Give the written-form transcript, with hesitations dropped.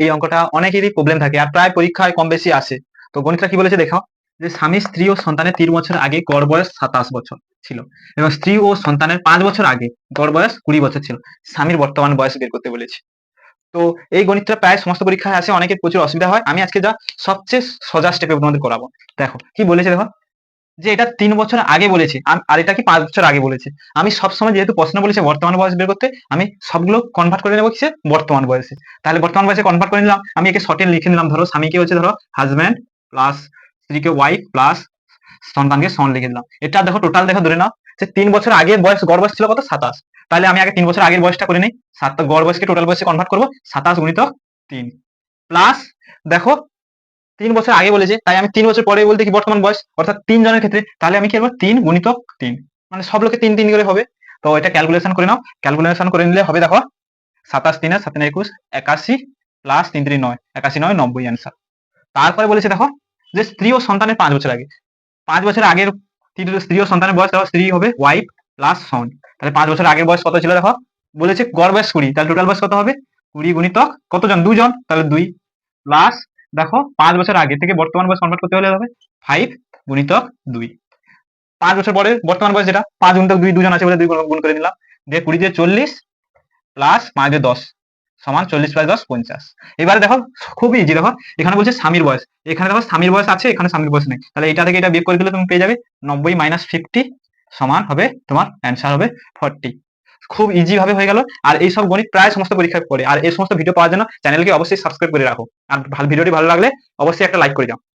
এই অঙ্কটা অনেকেরই প্রবলেম থাকে আর প্রায় পরীক্ষায় কম বেশি আসে। তো গণিতটা কি বলেছে দেখো, যে স্বামী স্ত্রী ও সন্তানের 3 বছর আগে গড় বয়স 27 বছর ছিল এবং স্ত্রী ও সন্তানের 5 বছর আগে গড় বয়স 20 বছর ছিল। স্বামীর বর্তমান বয়স বের করতে বলেছে। তো এই গণিতটা প্রায় সমস্ত পরীক্ষায় আসে, অনেকের প্রচুর অসুবিধা হয়। আমি আজকে যা সবচেয়ে সোজা স্টেপে তোমাদের করাবো। দেখো কি বলেছে, দেখো যে এটা 3 বছর আগে বলেছে আর এটা কি 5 বছর আগে বলেছে। আমি সবসময় যেহেতু প্রশ্ন বলেছে বর্তমান বয়স বের করতে, আমি সবগুলো কনভার্ট করে নেবো কিসে, বর্তমান বয়সে। তাহলে বর্তমান বয়সে কনভার্ট করে নিলাম, আমি একে শর্টে লিখে নিলাম। ধরো স্বামীকে হচ্ছে ধরো হাজব্যান্ড প্লাস স্ত্রীকে ওয়াইফ প্লাস সন্তানকে সন লিখে দিলাম। এটা দেখো টোটাল দেখো ধরে নাও যে 3 বছর আগের বয়স গড় বয়স ছিল কত, 27। তাহলে আমি আগে 3 বছর আগের বয়সটা করে নিই, গড় বয়সকে টোটাল বয়সে কনভার্ট করবো, 27 গুণিতক 3 প্লাস দেখো 3 বছর আগে বলেছে, তাই আমি 3 বছর পরে বলতে কি বর্তমান বয়স, অর্থাৎ 3 জনের ক্ষেত্রে। তাহলে আমি কি করবো, 3 গুণিতক 3, মানে সব লোকে 3 3 করে হবে। তো এটা ক্যালকুলেশন করে নাও, ক্যালকুলেশন করে নিলে হবে দেখো 27 3 7 21 81 প্লাস 3 3 9, 81 9 90 অ্যান্সার। তারপরে বলেছে দেখো যে স্ত্রী ও সন্তানের 5 বছর আগে, 5 বছর আগের স্ত্রী ও সন্তানের বয়স, দেখো স্ত্রী হবে ওয়াইফ প্লাস সন। তাহলে 5 বছর আগের বয়স কত ছিল দেখো, বলেছে গড় বয়স 20, তাহলে টোটাল বয়স কত হবে 20 গুণিতক কতজন, 2 জন, তাহলে 2 প্লাস দেখো 5 বছর আগে থেকে বর্তমান বয়স কনভার্ট করতে হলে হবে 5 গুণিতক 2। 5 বছর পরে বর্তমান বয়স যেটা 5 গুণিতক 2, 2 জন আছে বলে 2 গুণ করে দিলাম, দিয়ে 20 দিয়ে 40 প্লাস 5 দিয়ে 10 সমান 40 প্লাস 10 50। এবারে দেখো খুবই ইজি, দেখো এখানে বলছে স্বামীর বয়স, এখানে দেখো স্বামীর বয়স আছে, এখানে স্বামীর বয়স নেই, তাহলে এটা থেকে এটা বিয়োগ করে দিলে তুমি পেয়ে যাবে 90 মাইনাস 50 সমান হবে তোমার অ্যান্সার হবে 40। খুব ইজি ভাবে হয়ে গেল। আর এই সব গণিত প্রায় সমস্ত পরীক্ষায় পড়ে। আর এই সমস্ত ভিডিও পাওয়ার জন্য চ্যানেলকে অবশ্যই সাবস্ক্রাইব করে রাখো। আর ভিডিওটি ভালো লাগলে অবশ্যই একটা লাইক করে দাও।